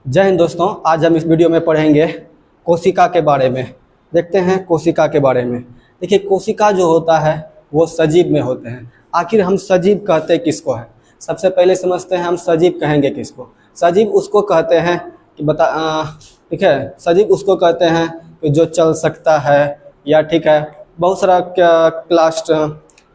जय हिंद दोस्तों। आज हम इस वीडियो में पढ़ेंगे कोशिका के बारे में। देखते हैं कोशिका के बारे में। देखिए, कोशिका जो होता है वो सजीव में होते हैं। आखिर हम सजीव कहते किसको है? सबसे पहले समझते हैं हम सजीव कहेंगे किसको। सजीव उसको कहते हैं कि ठीक है, सजीव उसको कहते हैं कि जो चल सकता है, या ठीक है, बहुत सारा क्लास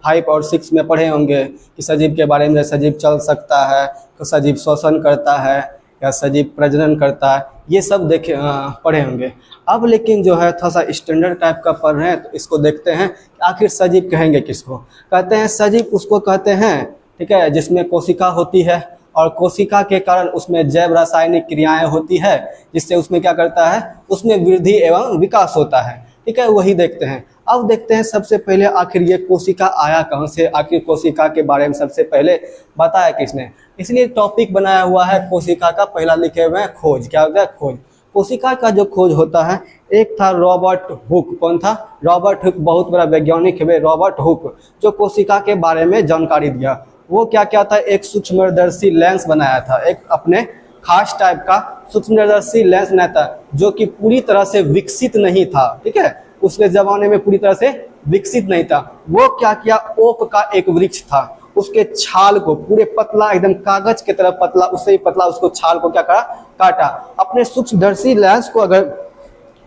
5 और 6 में पढ़े होंगे कि सजीव के बारे में। सजीव चल सकता है, तो सजीव श्वसन करता है, या सजीव प्रजनन करता है, ये सब देखे पढ़े होंगे। अब लेकिन जो है थोड़ा सा स्टैंडर्ड टाइप का पढ़ रहे हैं, तो इसको देखते हैं कि आखिर सजीव कहेंगे किसको। कहते हैं सजीव उसको कहते हैं, ठीक है, जिसमें कोशिका होती है और कोशिका के कारण उसमें जैव रासायनिक क्रियाएं होती है, जिससे उसमें क्या करता है, उसमें वृद्धि एवं विकास होता है। ठीक है, वही देखते हैं। अब देखते हैं सबसे पहले आखिर ये कोशिका आया कहाँ से, आखिर कोशिका के बारे में सबसे पहले बताया किसने। इसलिए टॉपिक बनाया हुआ है कोशिका का, पहला लिखे हुए हैं खोज। क्या होता है? खोज। कोशिका का जो खोज होता है, एक था रॉबर्ट हुक। कौन था? रॉबर्ट हुक, बहुत बड़ा वैज्ञानिक है रॉबर्ट हुक, जो कोशिका के बारे में जानकारी दिया। वो क्या क्या था, एक सूक्ष्मदर्शी लेंस बनाया था, एक अपने खास टाइप का सूक्ष्मदर्शी लेंस बनाया था, जो कि पूरी तरह से विकसित नहीं था। ठीक है, उसके जमाने में पूरी तरह से विकसित नहीं था। वो क्या किया, ओक का एक वृक्ष था, उसके छाल को पूरे पतला, एकदम कागज की तरह पतला, उससे ही पतला उसको छाल को क्या करा, काटा। अपने सूक्ष्मदर्शी लेंस को अगर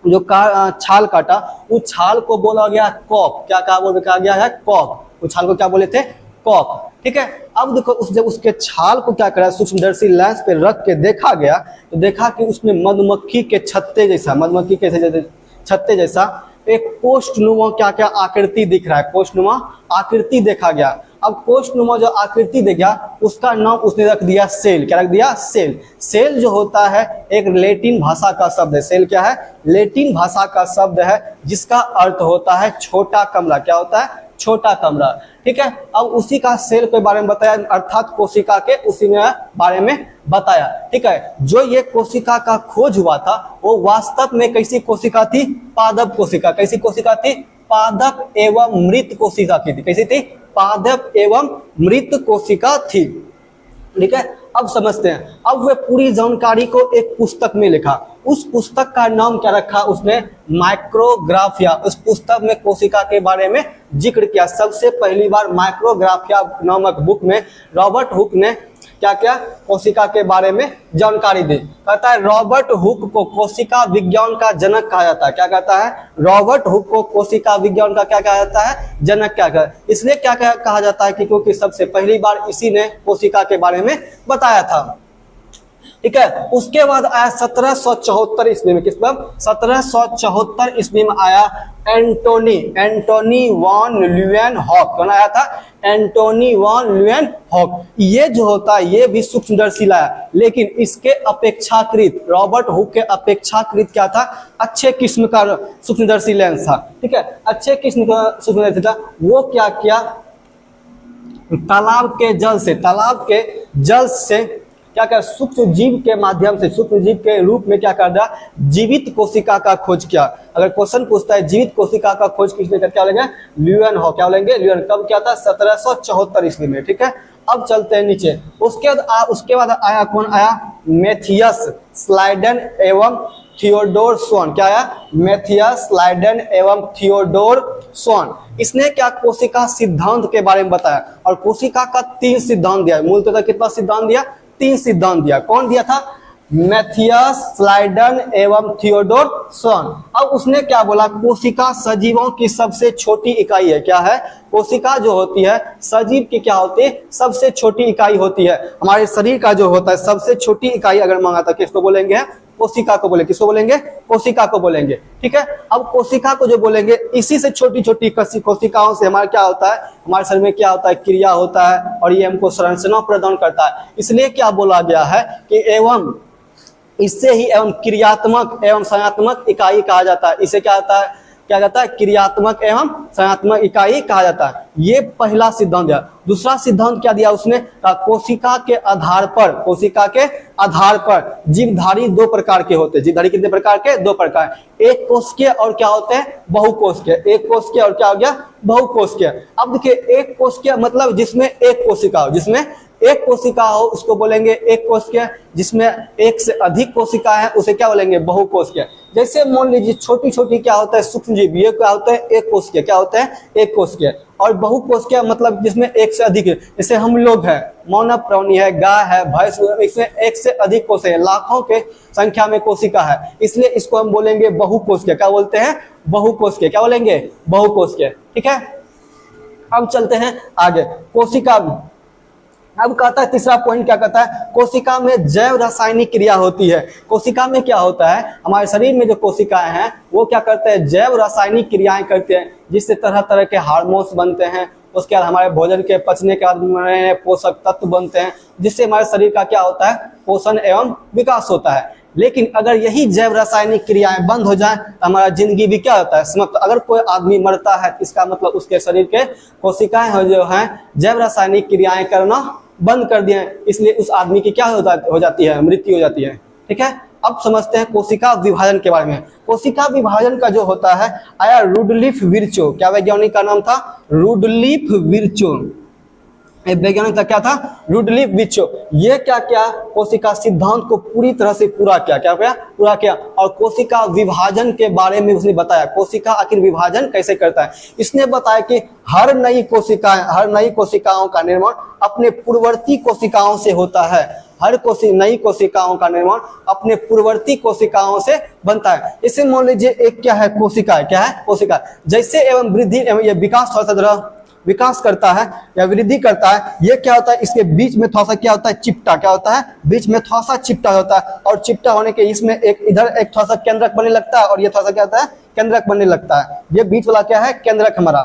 जो छाल काटा, उस छाल को बोला गया कॉक। क्या बोला गया है? कॉक। उस छाल को क्या बोले थे? कॉक। ठीक है, अब देखो जब उसके छाल को क्या करा, सूक्ष्मदर्शी लेंस पे रख के देखा गया, तो देखा कि उसमें मधुमक्खी के छत्ते जैसा, मधुमक्खी के छत्ते जैसा एक कोष्ठनुमा क्या क्या आकृति दिख रहा है। कोष्ठनुमा आकृति देखा गया। अब कोष्ठनुमा जो आकृति दिख गया, उसका नाम उसने रख दिया सेल। क्या रख दिया? सेल। सेल जो होता है एक लैटिन भाषा का शब्द है। सेल क्या है? लैटिन भाषा का शब्द है, जिसका अर्थ होता है छोटा कमरा। क्या होता है? छोटा कमरा। ठीक है, अब उसी का सेल के बारे में बताया, अर्थात कोशिका के उसी में बारे में बताया। ठीक है, जो ये कोशिका का खोज हुआ था, वो वास्तव में कैसी कोशिका थी? पादप कोशिका। कैसी कोशिका थी? पादप एवं मृत कोशिका की थी। कैसी थी? पादप एवं मृत कोशिका थी। ठीक है, अब समझते हैं। अब वे पूरी जानकारी को एक पुस्तक में लिखा। उस पुस्तक का नाम क्या रखा उसने? माइक्रोग्राफिया। उस पुस्तक में कोशिका के बारे में जिक्र किया। सबसे पहली बार माइक्रोग्राफिया नामक बुक में रॉबर्ट हुक ने क्या क्या कोशिका के बारे में जानकारी दी। कहता है रॉबर्ट हुक को कोशिका विज्ञान का जनक कहा जाता है। क्या कहता है? रॉबर्ट हुक को कोशिका विज्ञान का क्या कहा जाता है? जनक। क्या कहा? इसलिए क्या कहा जाता है कि क्योंकि सबसे पहली बार इसी ने कोशिका के बारे में बताया था। ठीक है, उसके बाद आया 1774 ईस्वी में। किस बार? 1774 ईस्वी में आया एंटोनी वॉन ल्यूएनहॉक। कौन आया था? Antonie van Leeuwenhoek. ये जो होता है, ये भी सूक्ष्मदर्शी लाया, लेकिन इसके अपेक्षाकृत, रॉबर्ट हुक के अपेक्षाकृत क्या था? अच्छे किस्म का सूक्ष्मदर्शी लेंस था। ठीक है, अच्छे किस्म का सूक्ष्मदर्शी था। वो क्या किया, तालाब के जल से क्या कर, सूक्ष्म जीव के माध्यम से, सूक्ष्म जीव के रूप में क्या कर दिया, जीवित कोशिका का खोज किया। अगर क्वेश्चन पूछता है जीवित कोशिका का खोज किसने किया, क्या बोलेंगे? ल्यूएनहॉक। क्या बोलेंगे? ल्यूएन। कब क्या था? 1774 ईस्वी में। ठीक है, अब चलते हैं नीचे। उसके बाद आया कौन? आया मैथियस स्लाइडन एवं थियोडोर स्वान। क्या आया? मैथियस स्लाइडन एवं थियोडोर स्वान। इसने क्या कोशिका सिद्धांत के बारे में बताया, और कोशिका का 3 सिद्धांत दिया। मूलतः कितना सिद्धांत दिया? 3 सिद्धांत दिया। कौन दिया था? मैथियस स्लाइडन एवं थियोडोर स्वान। अब उसने क्या बोला? कोशिका सजीवों की सबसे छोटी इकाई है। क्या है? कोशिका जो होती है सजीव की क्या होती है? सबसे छोटी इकाई होती है। हमारे शरीर का जो होता है सबसे छोटी इकाई अगर मांगा था, किसको बोलेंगे? कोशिका को बोलेंगे। किसको बोलेंगे? कोशिका को बोलेंगे। ठीक है, अब कोशिका को जो बोलेंगे, इसी से छोटी छोटी कोशिकाओं से हमारा क्या होता है, हमारे शरीर में क्या होता है? क्रिया होता है, और ये हमको संरचना प्रदान करता है। इसलिए क्या बोला गया है कि एवं इससे ही एवं क्रियात्मक एवं संज्ञात्मक इकाई कहा जाता है। इसे क्या होता है? क्या कहता है? क्रियात्मक एवं संज्ञात्मक इकाई कहा जाता है। ये पहला सिद्धांत दिया। दूसरा सिद्धांत क्या दिया उसने? कोशिका के आधार पर जीवधारी 2 प्रकार के होते हैं। जीवधारी कितने प्रकार के? 2 प्रकार। एक कोशिकीय और क्या होते हैं? बहुकोशिकीय। एक कोशिकीय और क्या हो गया? बहुकोशिकीय। अब देखिए, एक कोशिकीय मतलब जिसमें एक कोशिका हो, जिसमें एक कोशिका हो उसको बोलेंगे एक कोशिका, जिसमें एक से अधिक कोशिका है उसे क्या बोलेंगे बहुकोशिका। जैसे मान लीजिए छोटी छोटी क्या होता है सूक्ष्म जीव, ये क्या होता है एक कोशिका, क्या होता है एक कोशिका। और बहुकोशिका मतलब जिसमें एक से अधिक है, जैसे हम लोग हैं, मानव प्राणी है, गाय है, भैंस, इसमें एक से अधिक कोशिका, लाखों के संख्या में कोशिका है, इसलिए इसको हम बोलेंगे बहुकोशिका। क्या बोलते हैं बहुकोशिका, क्या बोलेंगे बहुकोशिका। ठीक है, अब चलते हैं आगे। कोशिका अब कहता है तीसरा पॉइंट क्या कहता है, कोशिका में जैव रासायनिक क्रिया होती है। कोशिका में क्या होता है, हमारे शरीर में जो कोशिकाएं हैं वो क्या करते हैं जैव रासायनिक क्रियाएं करते हैं, जिससे तरह तरह के हार्मोन्स बनते हैं। उसके बाद हमारे भोजन के पचने के बाद नए पोषक तत्व बनते हैं, जिससे हमारे शरीर का क्या होता है पोषण एवं विकास होता है। लेकिन अगर यही जैव रासायनिक क्रियाएं बंद हो जाए तो हमारा जिंदगी भी क्या होता है समाप्त। अगर कोई आदमी मरता है इसका मतलब उसके शरीर के कोशिकाएं जो हैं जैव रासायनिक क्रियाएं करना बंद कर दिए, इसलिए उस आदमी की क्या हो जाती है मृत्यु हो जाती है। ठीक है, अब समझते हैं कोशिका विभाजन के बारे में। कोशिका विभाजन का जो होता है आया रुडलिफ विर्चो, क्या वैज्ञानिक का नाम था रुडलिफ विर्चो, वैज्ञानिक का क्या था रुडलिफ विर्चो। ये क्या क्या कोशिका सिद्धांत को पूरी तरह से पूरा किया और कोशिका विभाजन के बारे में उसने बताया। कोशिका आखिर विभाजन कैसे करता है, इसने बताया कि हर नई कोशिकाओं का निर्माण अपने पूर्ववर्ती कोशिकाओं से होता है। हर नई कोशिकाओं का निर्माण अपने पूर्ववर्ती कोशिकाओं से बनता है। इसे मान लीजिए एक क्या है कोशिका, जैसे एवं वृद्धि एवं ये विकास करता है या वृद्धि करता है, ये क्या होता है इसके बीच में थोड़ा सा क्या होता है चिपटा, क्या होता है बीच में थोड़ा सा चिपटा होता है, और चिपटा होने के इसमें एक इधर एक थोड़ा सा केंद्रक बनने लगता है और ये थोड़ा सा क्या होता है केंद्रक बनने लगता है। ये बीच वाला क्या है केंद्रक हमारा।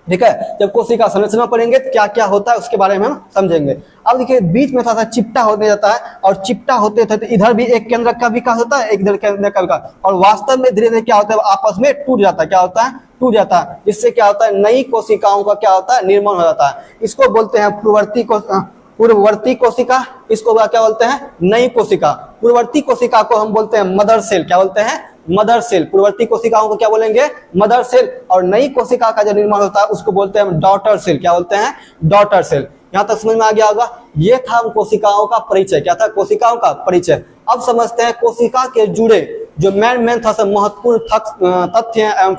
ठीक है, जब कोशिका संरचना पढ़ेंगे तो क्या क्या होता है उसके बारे में हम समझेंगे। अब देखिए बीच में थोड़ा सा चिपटा होने जाता है और चिपटा होते थे तो इधर भी एक केंद्रक का विकास होता है, एक इधर केंद्रक का विकास, और वास्तव में धीरे धीरे क्या होता है आपस में टूट जाता है। क्या होता है टूट जाता है, इससे क्या होता है नई कोशिकाओं का क्या होता है निर्माण हो जाता है। इसको बोलते हैं पूर्ववर्ती कोशिका, इसको क्या बोलते हैं नई कोशिका। पूर्ववर्ती कोशिका को हम बोलते हैं मदर सेल, क्या बोलते हैं मदर सेल। पूर्ववर्ती कोशिकाओं को क्या बोलेंगे मदर सेल, और नई कोशिका का जो निर्माण होता है उसको बोलते हैं डॉटर सेल, क्या बोलते हैं डॉटर सेल। यहाँ तक समझ में आ गया होगा। ये था कोशिकाओं का परिचय, क्या था कोशिकाओं का परिचय। अब समझते हैं कोशिका के जुड़े जो मेन था महत्वपूर्ण तथ्य एवं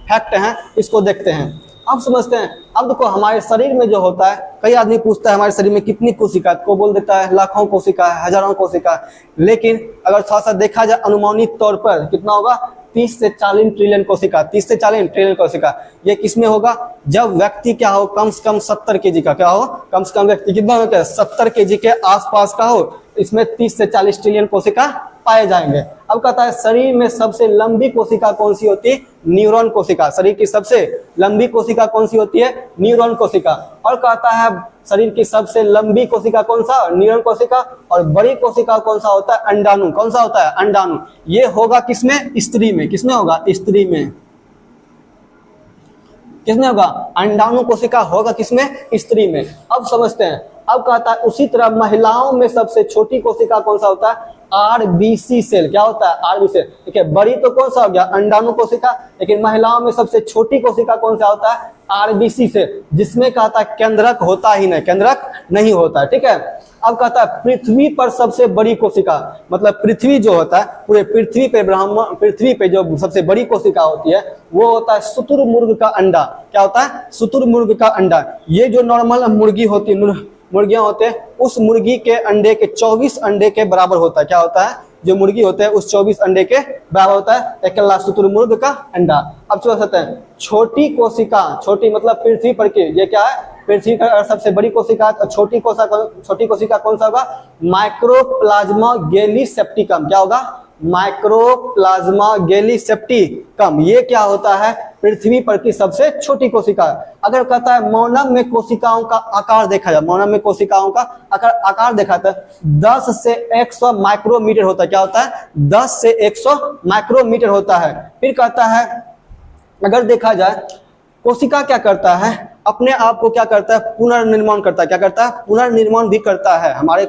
फैक्ट हैं, इसको देखते हैं। अब समझते हैं, अब देखो हमारे शरीर में जो होता है, कई आदमी पूछता है हमारे शरीर में कितनी कोशिका, को बोल देता है लाखों कोशिका है, हजारों कोशिका है, लेकिन अगर थोड़ा सा देखा जाए अनुमानित तौर पर कितना होगा 30 से 40 ट्रिलियन कोशिका, 30 से 40 ट्रिलियन कोशिका। ये किसमें होगा जब व्यक्ति क्या हो कम से कम 70 केजी का, क्या हो कम से कम व्यक्ति कितना हो 70 केजी के आसपास का हो, इसमें 30 से 40 ट्रिलियन कोशिका पाए जाएंगे। अब कहता है शरीर में सबसे लंबी कोशिका कौन सी होती है न्यूरॉन कोशिका। शरीर की सबसे लंबी कोशिका कौन सी होती है न्यूरॉन कोशिका। और कहता है शरीर की सबसे लंबी कोशिका कौन सा न्यूरॉन कोशिका, और बड़ी कोशिका कौन सा होता है अंडाणु। कौन सा होता है अंडाणु। ये होगा किसमें स्त्री में, किसमें होगा स्त्री में, किसमें होगा अंडाणु कोशिका होगा किसमें स्त्री में। अब समझते हैं, अब कहता है उसी तरह महिलाओं में सबसे छोटी कोशिका कौन सा होता है आरबीसी सेल। क्या होता है आरबीसी सेल। देखिए बड़ी तो कौन सा हो गया अंडाणु कोशिका, लेकिन महिलाओं में सबसे छोटी कोशिका कौन सा होता है आरबीसी सेल, जिसमें कहता है केंद्रक होता ही नहीं, केंद्रक नहीं होता है। ठीक है, अब कहता है पृथ्वी पर सबसे बड़ी कोशिका, मतलब पृथ्वी जो होता है पूरे पृथ्वी पे जो सबसे बड़ी कोशिका होती है वो होता है शुतुरमुर्ग का अंडा। क्या होता है शुतुरमुर्ग का अंडा। ये जो नॉर्मल मुर्गी होती है, मुर्गियां होते हैं, उस मुर्गी के अंडे के 24 अंडे के बराबर होता है। क्या होता है जो मुर्गी होते हैं उस 24 अंडे के बराबर होता है अकेला शुतुरमुर्ग का अंडा। अब चल सकते हैं छोटी कोशिका, छोटी मतलब पृथ्वी पर की, ये क्या है पृथ्वी का सबसे बड़ी कोशिका। छोटी कोशिका कौन सा होगा माइक्रोप्लाज्मा गैलीसेप्टिकम। क्या होगा माइक्रोप्लाज्मा गैलीसेप्टिकम। ये क्या होता है पृथ्वी पर की सबसे छोटी कोशिका। अगर कहता है मानव में कोशिकाओं का आकार देखा जाए, मानव में कोशिकाओं का आकार देखा जाता है 10 से 100 माइक्रोमीटर होता है। क्या होता है 10 से 100 माइक्रोमीटर होता है। फिर कहता है अगर देखा जाए कोशिका क्या करता है अपने आप को क्या करता है पुनर्निर्माण करता है। क्या करता है पुनर्निर्माण भी करता है। हमारे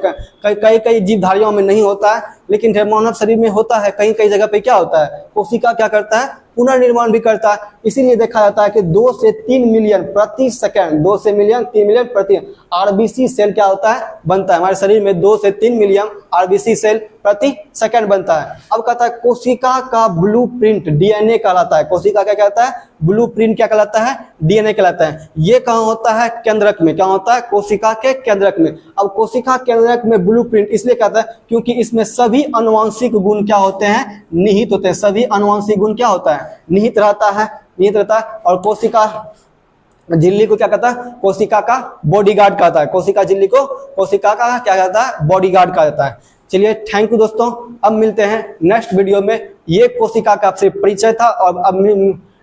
कई जीवधारियों में नहीं होता है, लेकिन मानव शरीर में होता है। कई जगह पे क्या होता है कोशिका क्या करता है पुनर्निर्माण भी करता है। इसीलिए देखा जाता है कि 2 से 3 मिलियन प्रति सेकंड, 2 से मिलियन 3 मिलियन प्रति आरबीसी सेल क्या होता है, बनता है। हमारे शरीर में 2 से 3 मिलियन आरबीसी सेल प्रति सेकंड बनता है। अब कहता है कोशिका का ब्लूप्रिंट डीएनए कहलाता है। कोशिका क्या कहता है, ब्लूप्रिंट क्या कहलाता है, डीएनए कहलाता है। ये कहाँ होता है, केंद्रक में। क्या होता है, कोशिका के केंद्रक में। अब कोशिका केंद्रक में ब्लूप्रिंट इसलिए कहता है क्योंकि इसमें सभी आनुवंशिक गुण क्या होते हैं, निहित होते हैं। सभी आनुवंशिक गुण क्या होता है, निहित रहता है, निहित रहता है। और कोशिका झिल्ली को क्या कहता है, कोशिका का बॉडीगार्ड कहता है। कोशिका झिल्ली को कोशिका का क्या कहता है, बॉडीगार्ड कहा जाता है। चलिए थैंक यू दोस्तों, अब मिलते हैं नेक्स्ट वीडियो में। ये कोशिका का आपसे परिचय था और अब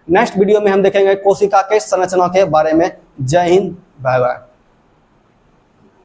नेक्स्ट वीडियो में हम देखेंगे कोशिका के संरचना के बारे में। जय हिंद, बाय बाय।